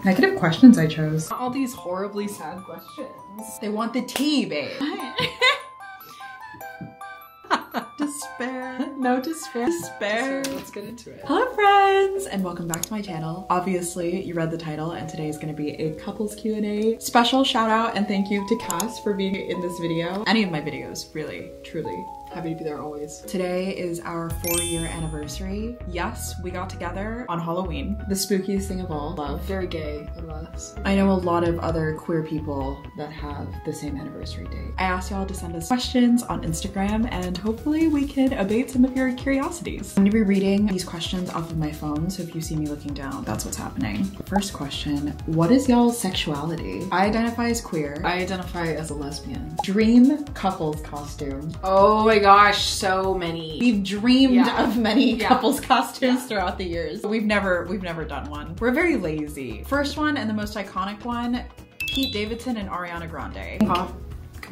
Negative questions I chose. All these horribly sad questions. They want the tea, babe. Despair. No despair. Despair. Let's get into it. Hello friends, and welcome back to my channel. Obviously, you read the title, and today is going to be a couples Q&A. Special shout out and thank you to Cass for being in this video. Any of my videos, really, truly. Happy to be there always. Today is our 4-year anniversary. Yes, we got together on Halloween. The spookiest thing of all. Love. Very gay of us. I know a lot of other queer people that have the same anniversary date. I asked y'all to send us questions on Instagram, and hopefully we can abate some of your curiosities. I'm gonna be reading these questions off of my phone, so if you see me looking down, that's what's happening. First question, what is y'all's sexuality? I identify as queer. I identify as a lesbian. Dream couples costume. Oh my gosh, so many. We've dreamed of many couples costumes throughout the years. We've never done one. We're very lazy. First one and the most iconic one, Pete Davidson and Ariana Grande. Come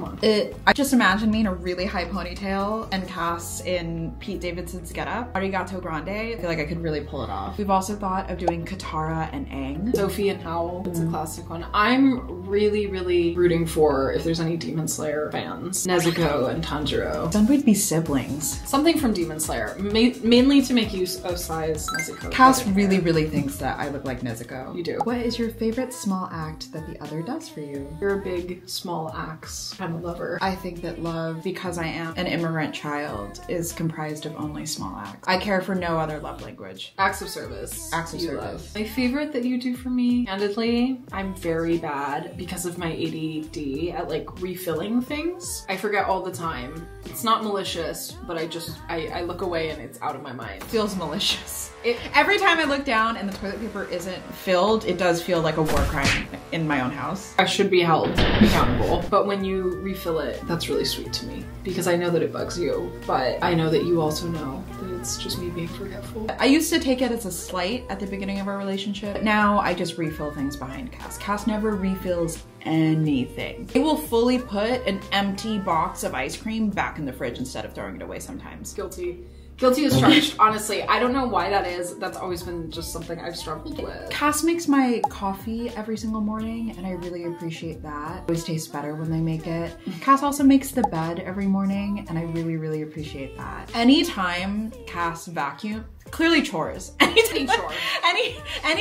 on. I just imagine me in a really high ponytail and Cass in Pete Davidson's getup. Arigato Grande. I feel like I could really pull it off. We've also thought of doing Katara and Aang. Sophie and Howl. It's a classic one. I'm really rooting for, if there's any Demon Slayer fans, Nezuko and Tanjiro. Then we'd be siblings. Something from Demon Slayer. Mainly to make use of size Nezuko. Cass really thinks that I look like Nezuko. You do. What is your favorite small act that the other does for you? You're a big, small acts kind of lover. I think that love, because I am an immigrant child, is comprised of only small acts. I care for no other love language. Acts of service. Acts of service. Love. My favorite that you do for me, candidly, I'm very bad because of my ADD at like refilling things. I forget all the time. It's not malicious, but I look away and it's out of my mind. It feels malicious. Every time I look down and the toilet paper isn't filled, it does feel like a war crime in my own house. I should be held accountable. But when you refill it, that's really sweet to me because I know that it bugs you, but I know that you also know that it's just me being forgetful. I used to take it as a slight at the beginning of our relationship, but now I just refill things behind Cass. Cass never refills anything. He will fully put an empty box of ice cream back in the fridge instead of throwing it away sometimes. Guilty. Guilty as charged, honestly. I don't know why that is. That's always been just something I've struggled with. Cass makes my coffee every single morning, and I really appreciate that. It always tastes better when they make it. Cass also makes the bed every morning, and I really appreciate that. Anytime Cass vacuums, clearly chores. Any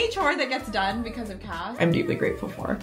chore that gets done because of Cass, I'm deeply grateful for.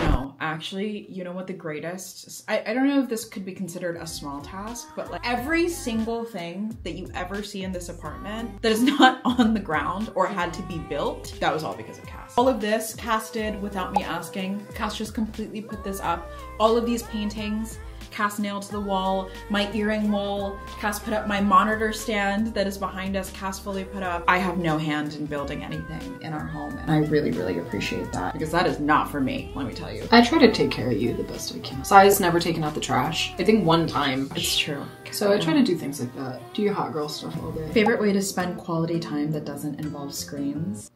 No, actually, you know what the greatest, I don't know if this could be considered a small task, but like every single thing that you ever see in this apartment that is not on the ground or had to be built, that was all because of Cass. All of this Cass did without me asking. Cass just completely put this up. All of these paintings, Cass nailed to the wall, my earring wall, Cass put up my monitor stand that is behind us, Cass fully put up. I have no hand in building anything in our home, and I really appreciate that because that is not for me, let me tell you. I try to take care of you the best I can. Si's never taken out the trash. I think one time. It's true. So I try to do things like that. Do your hot girl stuff all day. Favorite way to spend quality time that doesn't involve screens?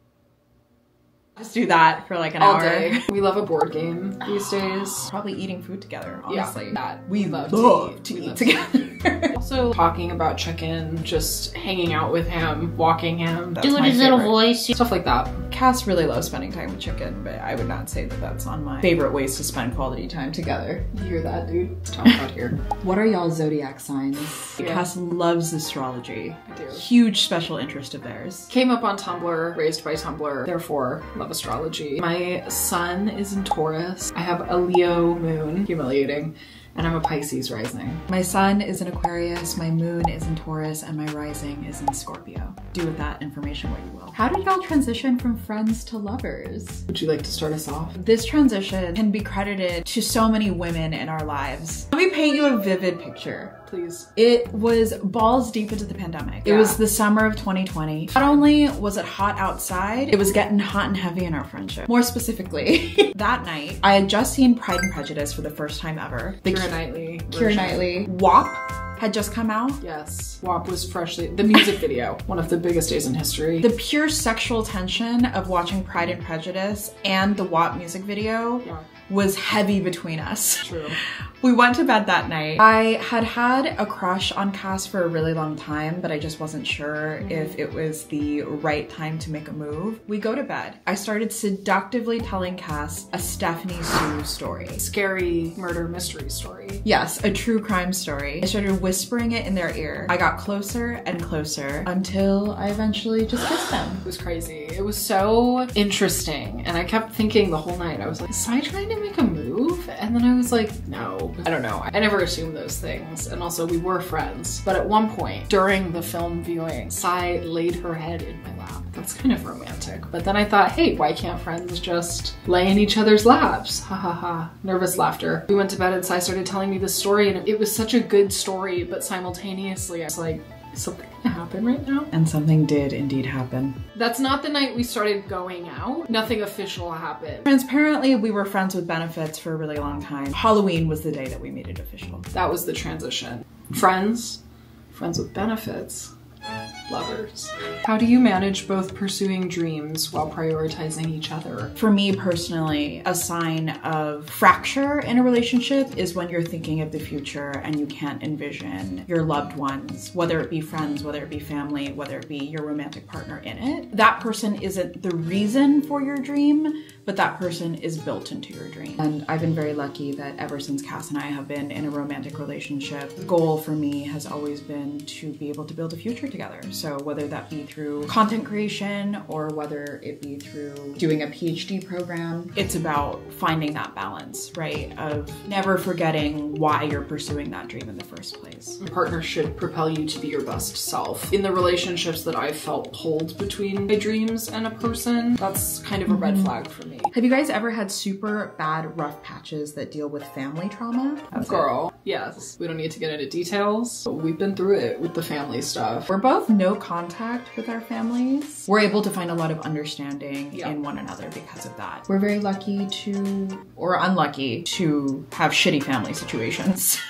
Just do that for like an hour. All day. We love a board game these days. Probably eating food together, honestly. Yeah, that. We love to eat together. Also talking about chicken, just hanging out with him, walking him. Do it his little voice. Stuff like that. Cass really loves spending time with chicken, but I would not say that that's on my favorite ways to spend quality time together. You hear that, dude? Let's talk about here. What are y'all Zodiac signs? Yeah. Cass loves astrology. I do. Huge special interest of theirs. Came up on Tumblr, raised by Tumblr, therefore love astrology. My sun is in Taurus. I have a Leo moon, humiliating, and I'm a Pisces rising. My sun is in Aquarius, my moon is in Taurus, and my rising is in Scorpio. Do with that information what you will. How did y'all transition from friends to lovers? Would you like to start us off? This transition can be credited to so many women in our lives. Let me paint you a vivid picture. Please. It was balls deep into the pandemic. It was the summer of 2020. Not only was it hot outside, it was getting hot and heavy in our friendship. More specifically, that night, I had just seen Pride and Prejudice for the first time ever. The Keira Knightley. WAP had just come out. Yes, WAP was freshly, the music video, one of the biggest days in history. The pure sexual tension of watching Pride and Prejudice and the WAP music video was heavy between us. True. We went to bed that night. I had a crush on Cass for a really long time, but I just wasn't sure if it was the right time to make a move. We go to bed. I started seductively telling Cass a Stephanie Sue story. Scary murder mystery story. Yes, a true crime story. I started whispering it in their ear. I got closer and closer until I eventually just kissed them. It was crazy. It was so interesting. And I kept thinking the whole night, I was like, is I trying to make a move? And then I was like, no, I don't know. I never assumed those things. And also we were friends. But at one point during the film viewing, Sai laid her head in my lap. That's kind of romantic. But then I thought, hey, why can't friends just lay in each other's laps? Ha ha ha. Nervous laughter. We went to bed and Sai started telling me this story and it was such a good story, but simultaneously I was like, is something gonna happen right now? And something did indeed happen. That's not the night we started going out. Nothing official happened. Transparently, we were friends with benefits for a really long time. Halloween was the day that we made it official. That was the transition. Friends with benefits, lovers. How do you manage both pursuing dreams while prioritizing each other? For me personally, a sign of fracture in a relationship is when you're thinking of the future and you can't envision your loved ones, whether it be friends, whether it be family, whether it be your romantic partner in it. That person isn't the reason for your dream, but that person is built into your dream. And I've been very lucky that ever since Cass and I have been in a romantic relationship, the goal for me has always been to be able to build a future together. So whether that be through content creation or whether it be through doing a PhD program, it's about finding that balance, right? Of never forgetting why you're pursuing that dream in the first place. A partner should propel you to be your best self. In the relationships that I've felt pulled between my dreams and a person, that's kind of a red flag for me. Have you guys ever had super bad rough patches that deal with family trauma? Girl, yes. We don't need to get into details, but we've been through it with the family stuff. We're both no contact with our families. We're able to find a lot of understanding in one another because of that. We're very lucky to, or unlucky to, have shitty family situations.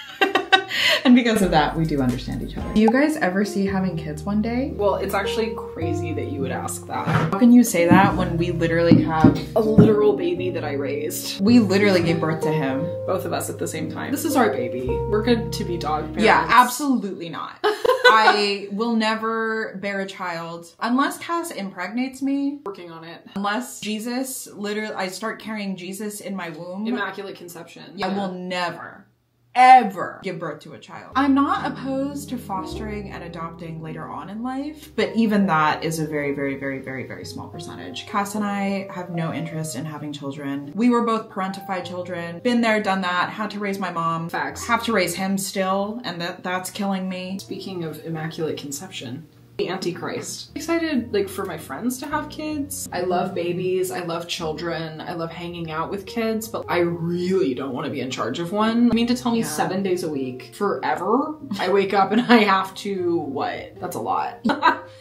And because of that, we do understand each other. Do you guys ever see having kids one day? Well, it's actually crazy that you would ask that. How can you say that when we literally have a literal baby that I raised? We literally gave birth to him. Both of us at the same time. This is our baby. We're good to be dog parents. Yeah, absolutely not. I will never bear a child unless Cass impregnates me. Working on it. Unless Jesus, literally, I start carrying Jesus in my womb. Immaculate conception. Yeah. I will never, ever give birth to a child. I'm not opposed to fostering and adopting later on in life, but even that is a very, very, very, very, very small percentage. Cass and I have no interest in having children. We were both parentified children. Been there, done that, had to raise my mom. Facts. Have to raise him still, and that's killing me. Speaking of immaculate conception, the Antichrist. Excited like for my friends to have kids. I love babies, I love children, I love hanging out with kids, but I really don't want to be in charge of one. I mean, to tell me 7 days a week forever, I wake up and I have to, what? That's a lot.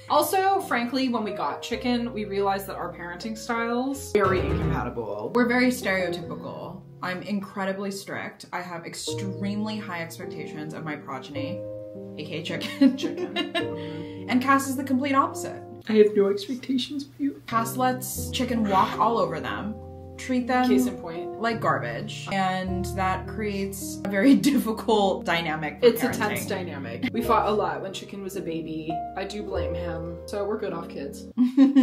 Also, frankly, when we got Chicken, we realized that our parenting styles very incompatible. We're very stereotypical. I'm incredibly strict. I have extremely high expectations of my progeny, aka Chicken. And Cass is the complete opposite. I have no expectations for you. Cass lets Chicken walk all over them, treat them case in point like garbage, and that creates a very difficult dynamic for It's parenting. a tense dynamic. We fought a lot when Chicken was a baby. I do blame him. So we're good off kids.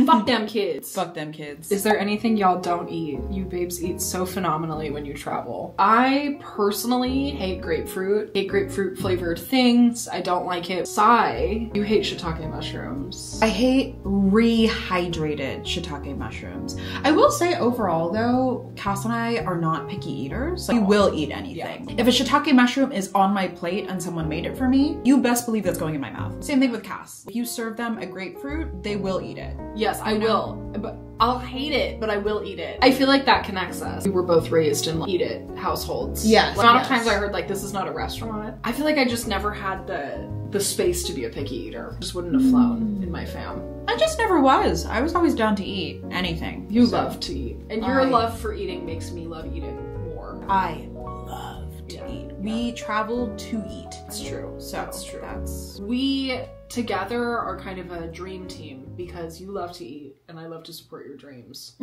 Fuck them kids. Fuck them kids. Is there anything y'all don't eat? You babes eat so phenomenally when you travel. I personally hate grapefruit. Hate grapefruit flavored things. I don't like it. Sai, you hate shiitake mushrooms. I hate rehydrated shiitake mushrooms. I will say overall though, Cass and I are not picky eaters. We will eat anything. If a shiitake mushroom is on my plate and someone made it for me, you best believe that's going in my mouth. Same thing with Cass. If you serve them a grapefruit, they will eat it. Yes, I will. But I'll hate it, but I will eat it. I feel like that connects us. We were both raised in eat it households. Yes. The amount of times I heard like, this is not a restaurant. I feel like I just never had the space to be a picky eater. Just wouldn't have flown in my fam. I just never was. I was always down to eat anything. You love to eat. And your love for eating makes me love eating more. I love to eat. We traveled to eat. That's true. So that's true. That's... We together are kind of a dream team because you love to eat and I love to support your dreams.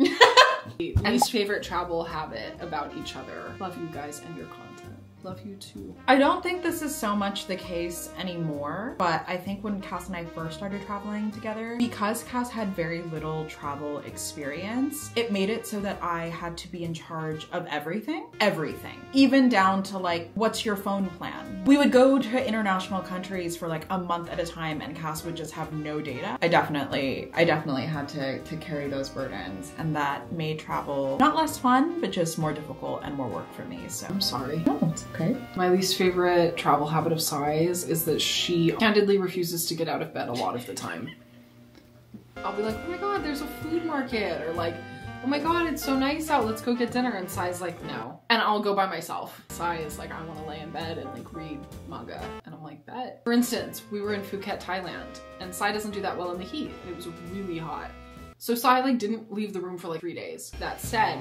Least favorite travel habit about each other. Love you guys and your content. Love you too. I don't think this is so much the case anymore, but I think when Cass and I first started traveling together, because Cass had very little travel experience, it made it so that I had to be in charge of everything. Everything. Even down to like, what's your phone plan? We would go to international countries for like a month at a time and Cass would just have no data. I definitely had to carry those burdens, and that made travel not less fun, but just more difficult and more work for me, so. I'm sorry. No, it's okay. My least favorite travel habit of Sai's is that she candidly refuses to get out of bed a lot of the time. I'll be like, oh my god, there's a food market, or like, oh my god, it's so nice out, let's go get dinner, and Sai's like, no. And I'll go by myself. Sai is like, I want to lay in bed and like read manga, and I'm like, bet. For instance, we were in Phuket, Thailand, and Sai doesn't do that well in the heat, and it was really hot. So Sai like didn't leave the room for like 3 days. That said,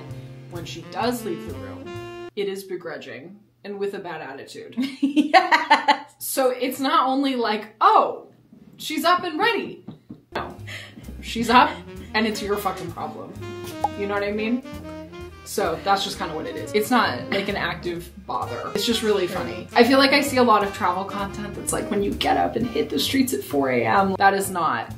when she does leave the room, it is begrudging and with a bad attitude. Yes! So it's not only like, oh, she's up and ready. No, she's up and it's your fucking problem. You know what I mean? So that's just kind of what it is. It's not like an active bother. It's just really funny. I feel like I see a lot of travel content that's like when you get up and hit the streets at 4 a.m. That is not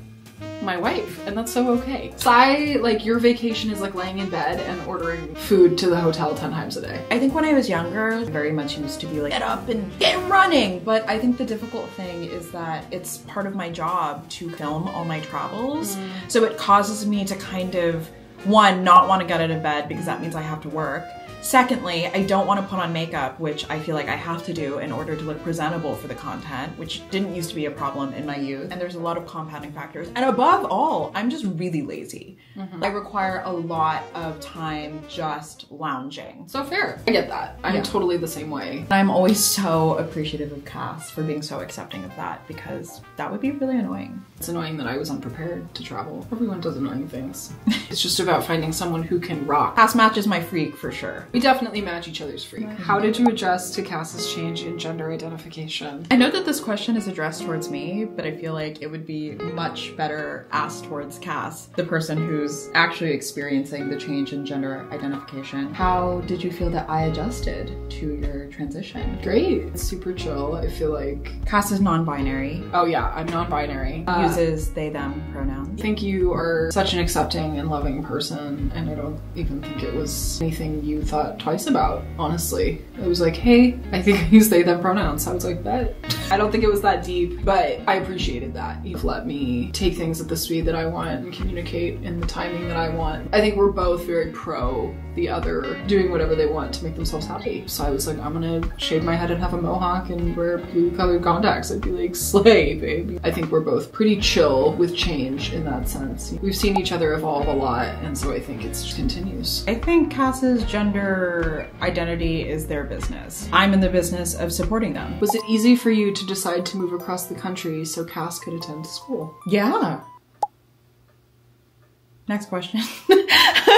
my wife, and that's so okay. Sai, like, your vacation is like laying in bed and ordering food to the hotel 10 times a day. I think when I was younger, very much used to be like, get up and get running. But I think the difficult thing is that it's part of my job to film all my travels. So it causes me to kind of, one, not want to get out of bed because that means I have to work. Secondly, I don't want to put on makeup, which I feel like I have to do in order to look presentable for the content, which didn't used to be a problem in my youth. And there's a lot of compounding factors. And above all, I'm just really lazy. I require a lot of time just lounging. So fair. I get that. I'm totally the same way. I'm always so appreciative of Cass for being so accepting of that, because that would be really annoying. It's annoying that I was unprepared to travel. Everyone does annoying things. It's just about finding someone who can rock. Cass matches my freak for sure. We definitely match each other's freak. How did you adjust to Cass's change in gender identification? I know that this question is addressed towards me, but I feel like it would be much better asked towards Cass, the person who's actually experiencing the change in gender identification. How did you feel that I adjusted to your transition? Great. It's super chill. I feel like... Cass is non-binary. Oh yeah, I'm non-binary. Uses they, them pronouns. I think you are such an accepting and loving person, and I don't even think it was anything you thought twice about, honestly. It was like, hey, I think I use they, them pronouns. I was like, bet. I don't think it was that deep, but I appreciated that. You've let me take things at the speed that I want and communicate in the timing that I want. I think we're both very pro the other doing whatever they want to make themselves happy. So I was like, I'm gonna shave my head and have a mohawk and wear blue colored contacts. I'd be like, slay, baby. I think we're both pretty chill with change in that sense. We've seen each other evolve a lot, and so I think it just continues. I think Cass's gender identity is their business. I'm in the business of supporting them. Was it easy for you to decide to move across the country so Cass could attend school? Yeah. Next question.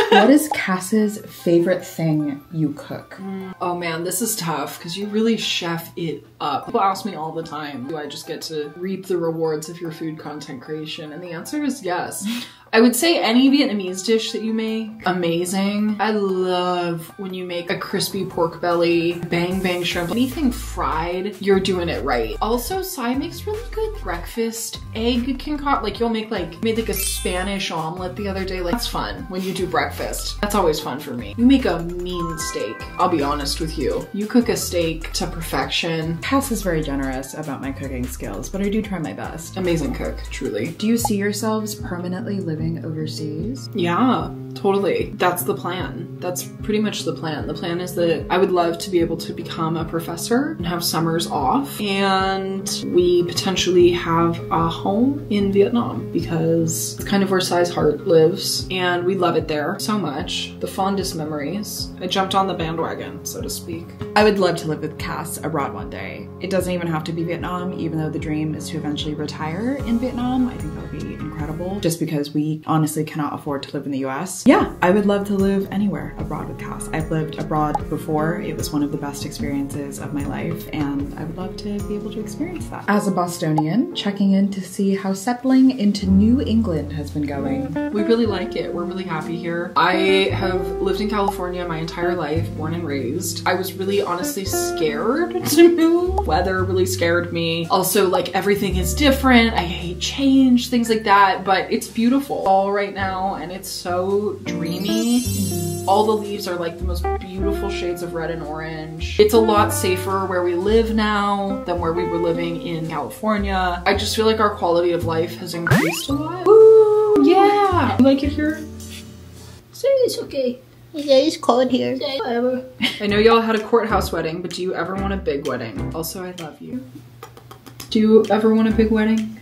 What is Cass's favorite thing you cook? Oh man, this is tough because you really chef it up. People ask me all the time, do I just get to reap the rewards of your food content creation? And the answer is yes. I would say any Vietnamese dish that you make, amazing. I love when you make a crispy pork belly, bang bang shrimp, anything fried, you're doing it right. Also, Sai makes really good breakfast egg concoct. Like you'll make made like a Spanish omelet the other day. Like that's fun when you do breakfast. That's always fun for me. You make a mean steak. I'll be honest with you. You cook a steak to perfection. Cass is very generous about my cooking skills, but I do try my best. Amazing cook, truly. Do you see yourselves permanently living overseas? Yeah, totally. That's the plan. That's pretty much the plan. The plan is that I would love to be able to become a professor and have summers off, and we potentially have a home in Vietnam because it's kind of where Sai's heart lives and we love it there so much. The fondest memories. I jumped on the bandwagon, so to speak. I would love to live with Cass abroad one day. It doesn't even have to be Vietnam, even though the dream is to eventually retire in Vietnam. I think that would be incredible just because we honestly cannot afford to live in the US. yeah, I would love to live anywhere abroad with Cass. I've lived abroad before. It was one of the best experiences of my life, and I would love to be able to experience that. As a Bostonian, checking in to see how settling into New England has been going. We really like it. We're really happy here. I have lived in California my entire life, born and raised. I was really honestly scared to move. Weather really scared me. Also, like, everything is different. I hate change, things like that, but it's beautiful all right now, and it's so dreamy. All the leaves are like the most beautiful shades of red and orange. It's a lot safer where we live now than where we were living in California. I just feel like our quality of life has increased a lot. Woo! Yeah! You like it here? So it's okay. Yeah, it's cold here. Whatever. I know y'all had a courthouse wedding, but do you ever want a big wedding? Also, I love you. Do you ever want a big wedding?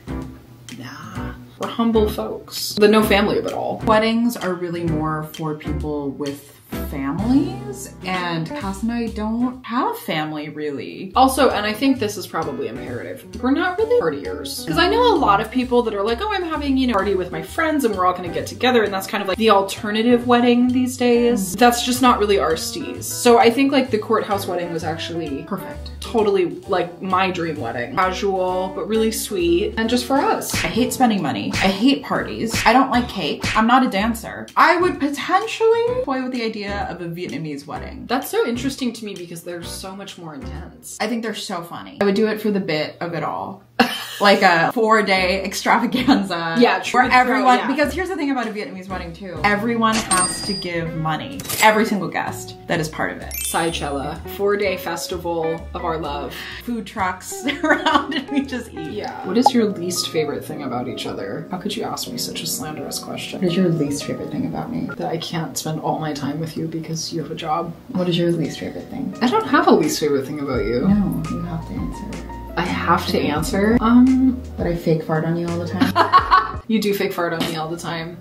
Nah. We're humble folks. The no family of it all. Weddings are really more for people with families, and Cass and I don't have family really. Also, and I think this is probably imperative, we're not really partiers. Because I know a lot of people that are like, oh, I'm having, you know, a party with my friends and we're all gonna get together, and that's kind of like the alternative wedding these days. That's just not really our steez. So I think like the courthouse wedding was actually Perfect. totally like my dream wedding. Casual, but really sweet, and just for us. I hate spending money. I hate parties. I don't like cake. I'm not a dancer. I would potentially toy with the idea of a Vietnamese wedding. That's so interesting to me because they're so much more intense. I think they're so funny. I would do it for the bit of it all. Like a 4-day extravaganza. Yeah, true. Where everyone, yeah. Because here's the thing about a Vietnamese wedding too. Everyone has to give money. Every single guest that is part of it. Seychella, 4-day festival of our love. Food trucks around and we just eat. Yeah. What is your least favorite thing about each other? How could you ask me such a slanderous question? What is your least favorite thing about me? That I can't spend all my time with you because you have a job. What is your least favorite thing? I don't have a least favorite thing about you. No, you have to answer. I have to answer? But I fake fart on you all the time. You do fake fart on me all the time.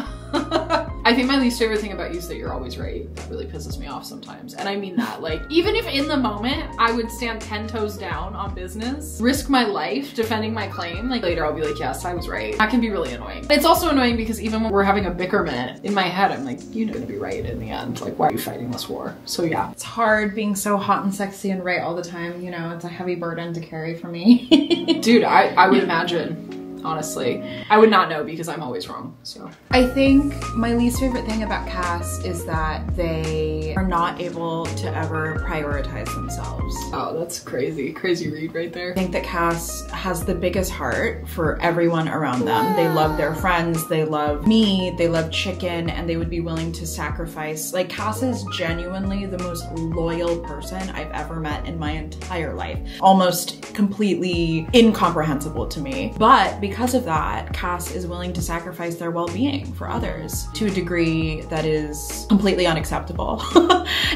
I think my least favorite thing about you is that you're always right. That really pisses me off sometimes. And I mean that, like, even if in the moment I would stand 10 toes down on business, risk my life defending my claim, like later I'll be like, yes, I was right. That can be really annoying. It's also annoying because even when we're having a bickerment, in my head, I'm like, you're gonna be right in the end. Like, why are you fighting this war? So yeah. It's hard being so hot and sexy and right all the time, you know, it's a heavy burden to carry for me. Dude, I would imagine. Honestly, I would not know because I'm always wrong, so. I think my least favorite thing about Cass is that they are not able to ever prioritize themselves. Oh, that's crazy. Crazy read right there. I think that Cass has the biggest heart for everyone around them. They love their friends, they love me, they love chicken, and they would be willing to sacrifice. Like, Cass is genuinely the most loyal person I've ever met in my entire life. Almost completely incomprehensible to me. But because of that, Cass is willing to sacrifice their well-being for others to a degree that is completely unacceptable.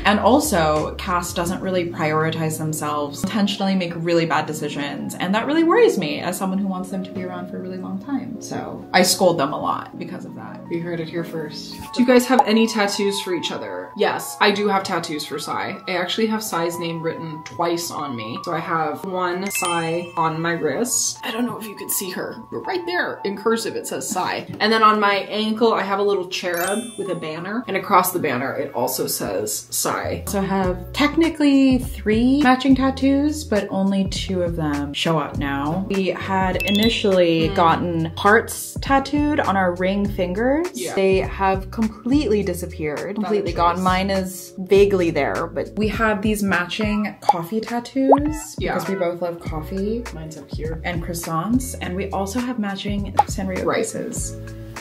And also, Cass doesn't really prioritize themselves, intentionally make really bad decisions, and that really worries me as someone who wants them to be around for a really long time. So I scold them a lot because of that. You heard it here first. Do you guys have any tattoos for each other? Yes, I do have tattoos for Sai. I actually have Sai's name written twice on me. So I have one Sai on my wrist. I don't know if you can see her, but right there in cursive it says Sai. And then on my ankle I have a little cherub with a banner, and across the banner it also says Sai. So I have technically 3 matching tattoos, but only 2 of them show up now. We had initially gotten hearts tattooed on our ring fingers. Yeah. They have completely disappeared, completely gone. Mine is vaguely there, but we have these matching coffee tattoos because we both love coffee. Mine's up here. And croissants, and we also have matching Sanrio pieces.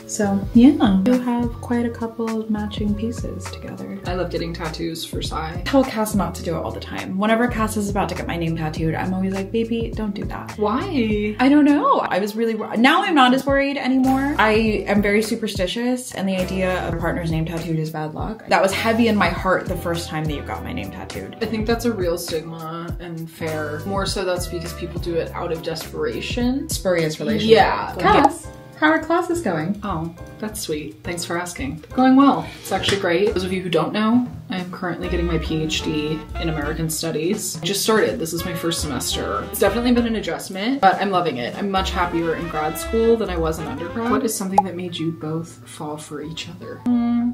So yeah, we have quite a couple of matching pieces together. I love getting tattoos for Sai. I tell Cass not to do it all the time. Whenever Cass is about to get my name tattooed, I'm always like, baby, don't do that. Why? I don't know. I was really, now I'm not as worried anymore. I am very superstitious, and the idea of a partner's name tattooed is bad luck. That was heavy in my heart the first time that you got my name tattooed. I think that's a real stigma and fair. More so that's because people do it out of desperation. Spurious relationship. Yeah. Cass, how are classes going? Oh, that's sweet. Thanks for asking. Going well. It's actually great. Those of you who don't know, I am currently getting my PhD in American Studies. I just started. This is my first semester. It's definitely been an adjustment, but I'm loving it. I'm much happier in grad school than I was in undergrad. What is something that made you both fall for each other?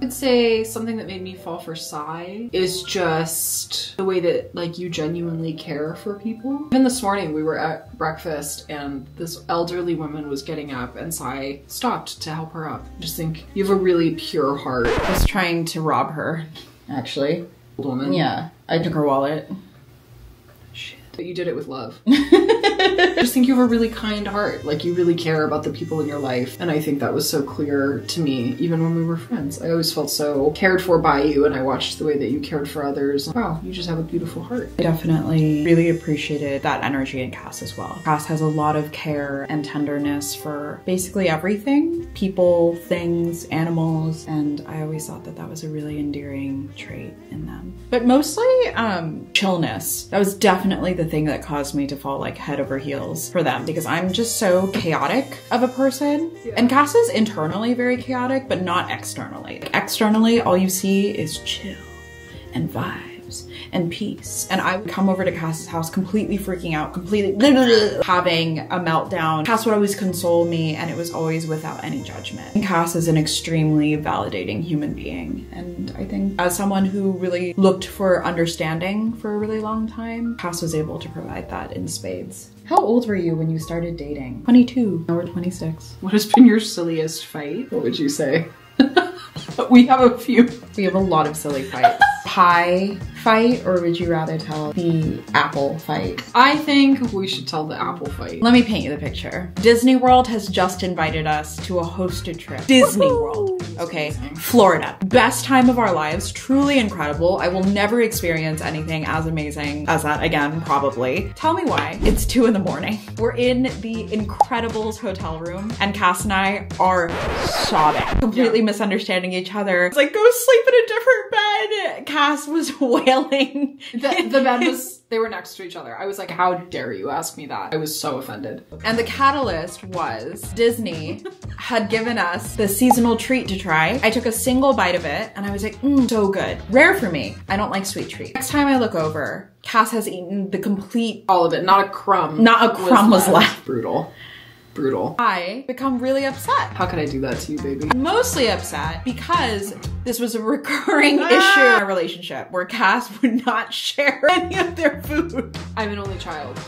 I'd say something that made me fall for Sai is just the way that like you genuinely care for people. Even this morning we were at breakfast and this elderly woman was getting up and Sai stopped to help her up. I just think you have a really pure heart. I was trying to rob her, actually. Old woman. Yeah, I took her wallet. Shit. But you did it with love. I just think you have a really kind heart. Like you really care about the people in your life. And I think that was so clear to me, even when we were friends. I always felt so cared for by you and I watched the way that you cared for others. Wow, you just have a beautiful heart. I definitely really appreciated that energy in Cass as well. Cass has a lot of care and tenderness for basically everything. People, things, animals, and I always thought that that was a really endearing trait in them. But mostly chillness. That was definitely the thing that caused me to fall like head over heels for them because I'm just so chaotic of a person. Yeah. And Cass is internally very chaotic, but not externally. Like, externally, all you see is chill and vibes and peace. And I would come over to Cass's house completely freaking out, completely having a meltdown. Cass would always console me and it was always without any judgment. And Cass is an extremely validating human being. And I think as someone who really looked for understanding for a really long time, Cass was able to provide that in spades. How old were you when you started dating? 22. Now we're 26. What has been your silliest fight? What would you say? We have a few. We have a lot of silly fights. Pie fight, or would you rather tell the apple fight? I think we should tell the apple fight. Let me paint you the picture. Disney World has just invited us to a hosted trip. Disney World, okay? Florida. Best time of our lives, truly incredible. I will never experience anything as amazing as that again, probably. Tell me why. It's 2 in the morning. We're in the Incredibles hotel room and Cass and I are sobbing, completely misunderstanding each other. It's like, go sleep in a different bed. Cass was wailing. The bed was, they were next to each other. I was like, how dare you ask me that? I was so offended. And the catalyst was Disney had given us the seasonal treat to try. I took a single bite of it and I was like, so good. Rare for me. I don't like sweet treats. Next time I look over, Cass has eaten the complete, all of it. Not a crumb. Not a crumb was left. Brutal. Brutal. I become really upset. How could I do that to you, baby? Mostly upset because this was a recurring issue in our relationship where Cass would not share any of their food. I'm an only child.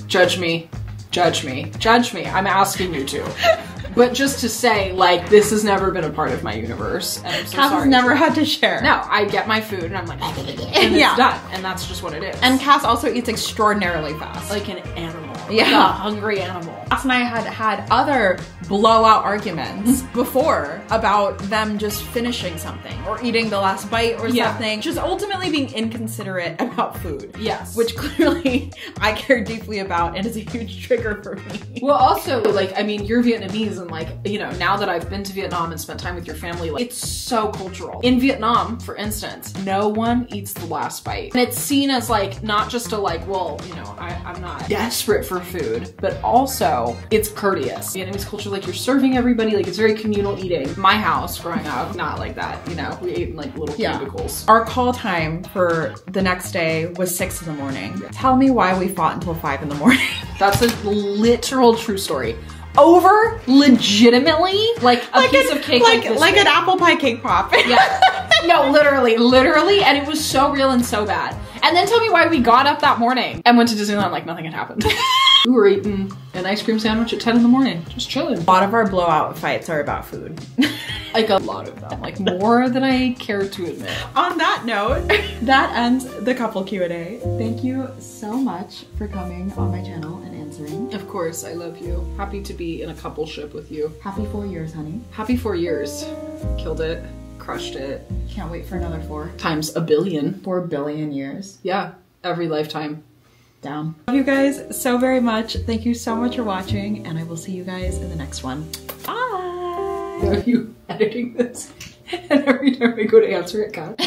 Judge me. Judge me. Judge me. I'm asking you to. But just to say, like, this has never been a part of my universe. And I'm so Cass sorry. has never had to share. No, I get my food and I'm like, and it's done. And that's just what it is. And Cass also eats extraordinarily fast. Like an animal. Yeah. Like a hungry animal. Cass and I had other blowout arguments before about them just finishing something or eating the last bite or something. Just ultimately being inconsiderate about food. Yes. Which clearly I care deeply about and is a huge trigger for me. Well, also, like, I mean, you're Vietnamese and like, you know, now that I've been to Vietnam and spent time with your family, like, it's so cultural. In Vietnam, for instance, no one eats the last bite. And it's seen as like, not just a like, well, you know, I'm not desperate for food, but also it's courteous. Vietnamese culture, like you're serving everybody, like it's very communal eating. My house growing up, not like that, you know, we ate in like little cubicles. Our call time for the next day was 6 in the morning. Yeah. Tell me why we fought until 5 in the morning. That's a literal true story. Over legitimately like a piece of cake like big. an apple pie cake pop. Yeah. No, literally, and it was so real and so bad. And then tell me why we got up that morning and went to Disneyland like nothing had happened. We were eating an ice cream sandwich at 10 in the morning, just chilling. A lot of our blowout fights are about food. Like a lot of them, like more than I care to admit. On that note, that ends the couple Q&A. Thank you so much for coming on my channel and answering. Of course, I love you. Happy to be in a coupleship with you. Happy 4 years, honey. Happy 4 years. Killed it. Crushed it. Can't wait for another 4. Times a billion. 4 billion years. Yeah, every lifetime. Down. Love you guys so very much. Thank you so much for watching, and I will see you guys in the next one. Bye! Are you editing this? And every time I go to answer it, God.